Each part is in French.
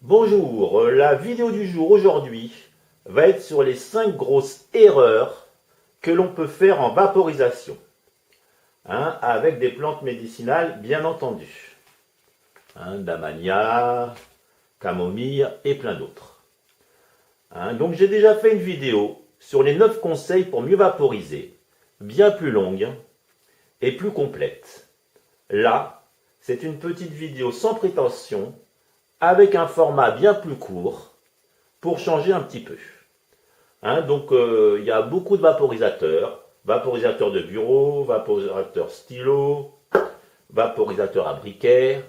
Bonjour, la vidéo du jour aujourd'hui va être sur les 5 grosses erreurs que l'on peut faire en vaporisation, avec des plantes médicinales bien entendu, Damania, camomille et plein d'autres. Donc j'ai déjà fait une vidéo sur les 9 conseils pour mieux vaporiser, bien plus longue et plus complète. Là, c'est une petite vidéo sans prétention, avec un format bien plus court, pour changer un petit peu. Il y a beaucoup de vaporisateurs, vaporisateurs de bureau, vaporisateurs stylo, vaporisateurs à briquet,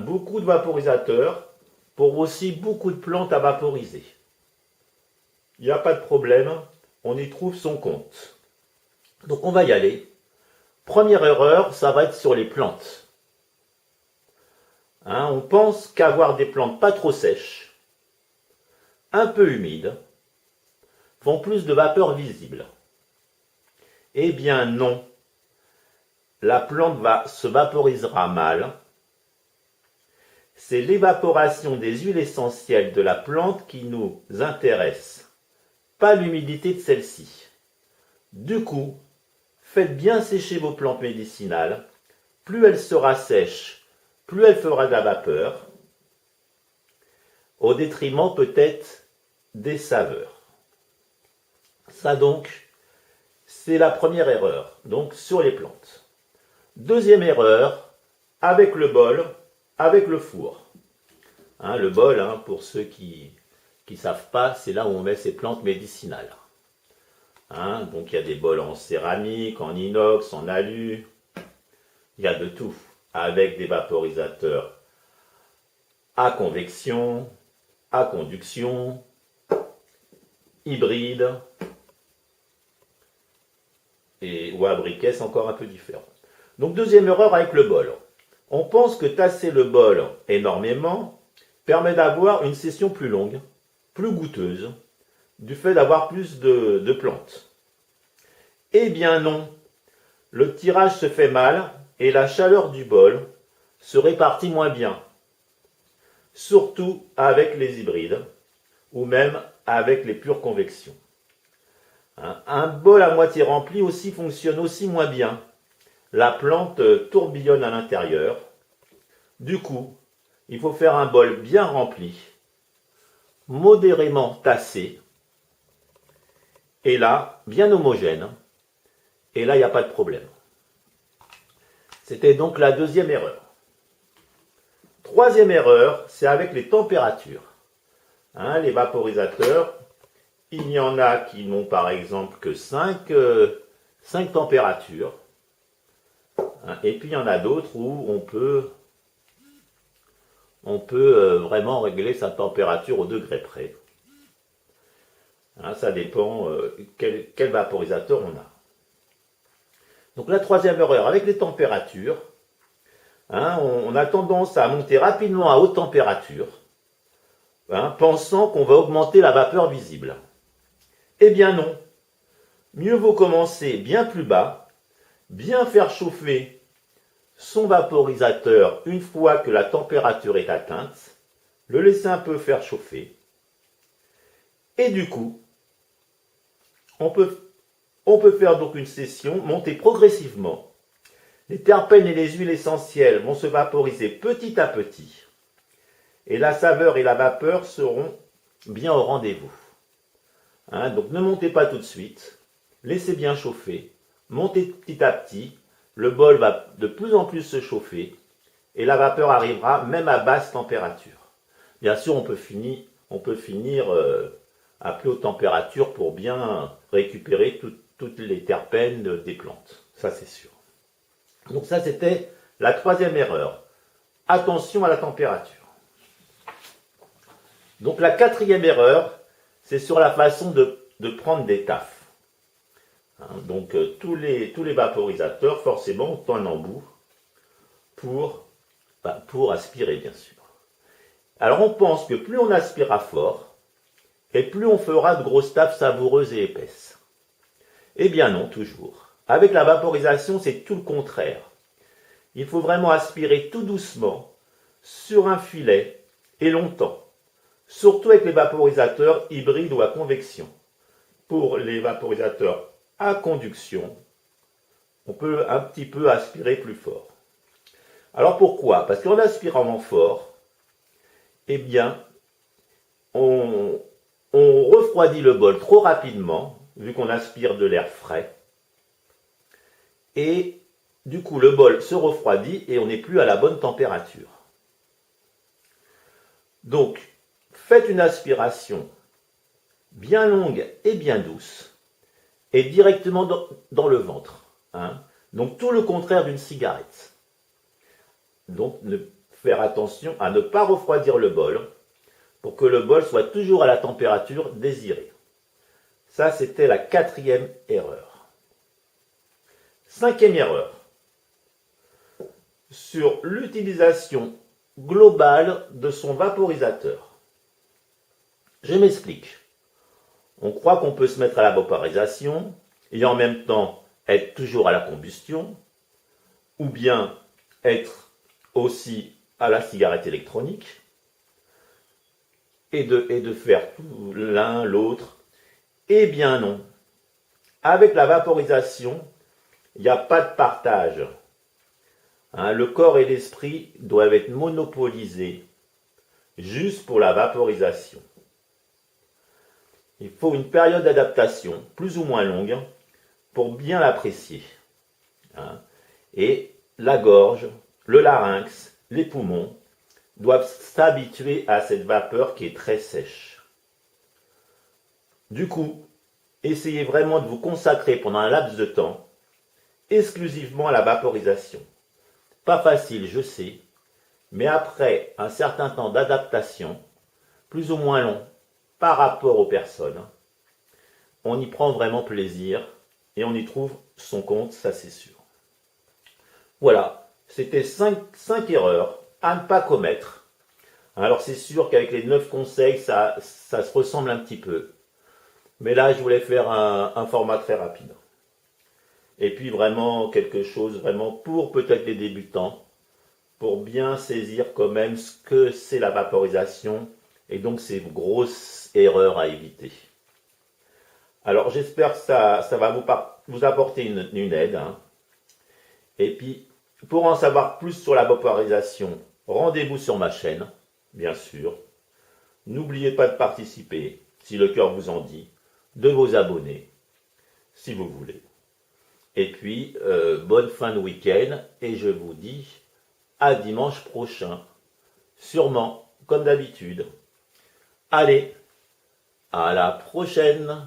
beaucoup de vaporisateurs pour aussi beaucoup de plantes à vaporiser. Il n'y a pas de problème, on y trouve son compte. Donc on va y aller. Première erreur, ça va être sur les plantes. On pense qu'avoir des plantes pas trop sèches, un peu humides, font plus de vapeur visible. Eh bien non, la plante se vaporisera mal. C'est l'évaporation des huiles essentielles de la plante qui nous intéresse, pas l'humidité de celle-ci. Du coup, faites bien sécher vos plantes médicinales. Plus elle sera sèche, plus elle fera de la vapeur, au détriment peut-être des saveurs. Ça donc, c'est la première erreur, donc sur les plantes. Deuxième erreur, avec le bol, avec le four. Le bol, pour ceux qui ne savent pas, c'est là où on met ses plantes médicinales. Donc il y a des bols en céramique, en inox, en alu, il y a de tout, avec des vaporisateurs à convection, à conduction, hybride, ou à briquet, c'est encore un peu différent. Donc deuxième erreur avec le bol. On pense que tasser le bol énormément permet d'avoir une session plus longue, plus goûteuse, du fait d'avoir plus de plantes. Eh bien non, le tirage se fait mal et la chaleur du bol se répartit moins bien, surtout avec les hybrides ou même avec les pures convections. Un bol à moitié rempli aussi fonctionne aussi moins bien. La plante tourbillonne à l'intérieur. Du coup, il faut faire un bol bien rempli, modérément tassé, et là, bien homogène, et là, il n'y a pas de problème. C'était donc la deuxième erreur. Troisième erreur, c'est avec les températures. Les vaporisateurs, il y en a qui n'ont par exemple que 5 températures. Et puis il y en a d'autres où on peut vraiment régler sa température au degré près. Ça dépend quel vaporisateur on a. Donc la troisième erreur, avec les températures, on a tendance à monter rapidement à haute température, pensant qu'on va augmenter la vapeur visible. Eh bien non, mieux vaut commencer bien plus bas, bien faire chauffer son vaporisateur une fois que la température est atteinte, le laisser un peu faire chauffer, et du coup, on peut faire donc une session, monter progressivement. Les terpènes et les huiles essentielles vont se vaporiser petit à petit, et la saveur et la vapeur seront bien au rendez-vous. Donc ne montez pas tout de suite, laissez bien chauffer, montez petit à petit, le bol va de plus en plus se chauffer, et la vapeur arrivera même à basse température. Bien sûr, on peut finir à plus haute température pour bien récupérer toutes les terpènes des plantes, ça c'est sûr. Donc ça c'était la troisième erreur, attention à la température. Donc la quatrième erreur, c'est sur la façon de prendre des taffes. Tous les vaporisateurs forcément ont un embout pour aspirer bien sûr. Alors on pense que plus on aspirera fort, et plus on fera de grosses taffes savoureuses et épaisses. Eh bien non, toujours. Avec la vaporisation, c'est tout le contraire. Il faut vraiment aspirer tout doucement sur un filet et longtemps, surtout avec les vaporisateurs hybrides ou à convection. Pour les vaporisateurs à conduction, on peut un petit peu aspirer plus fort. Alors pourquoi? Parce qu'en aspirant fort, eh bien, on refroidit le bol trop rapidement, vu qu'on aspire de l'air frais, et du coup le bol se refroidit et on n'est plus à la bonne température. Donc, faites une aspiration bien longue et bien douce, et directement dans le ventre. Donc tout le contraire d'une cigarette. Donc faire attention à ne pas refroidir le bol, pour que le bol soit toujours à la température désirée. Ça, c'était la 4e erreur. 5e erreur. Sur l'utilisation globale de son vaporisateur. Je m'explique. On croit qu'on peut se mettre à la vaporisation et en même temps être toujours à la combustion, ou bien être aussi à la cigarette électronique, et de faire tout l'un, l'autre. Eh bien non. Avec la vaporisation, il n'y a pas de partage. Le corps et l'esprit doivent être monopolisés juste pour la vaporisation. Il faut une période d'adaptation, plus ou moins longue, pour bien l'apprécier. Et la gorge, le larynx, les poumons doivent s'habituer à cette vapeur qui est très sèche. Du coup, essayez vraiment de vous consacrer pendant un laps de temps exclusivement à la vaporisation. Pas facile, je sais, mais après un certain temps d'adaptation, plus ou moins long par rapport aux personnes, on y prend vraiment plaisir et on y trouve son compte, ça c'est sûr. Voilà, c'était 5 erreurs à ne pas commettre. Alors c'est sûr qu'avec les 9 conseils, ça se ressemble un petit peu. Mais là, je voulais faire un format très rapide. Et puis vraiment quelque chose vraiment pour peut-être les débutants, pour bien saisir quand même ce que c'est la vaporisation et donc ces grosses erreurs à éviter. Alors j'espère que ça va vous apporter une aide. Et puis pour en savoir plus sur la vaporisation, rendez-vous sur ma chaîne, bien sûr. N'oubliez pas de participer, si le cœur vous en dit, de vous abonner, si vous voulez. Et puis, bonne fin de week-end, et je vous dis à dimanche prochain, sûrement, comme d'habitude. Allez, à la prochaine!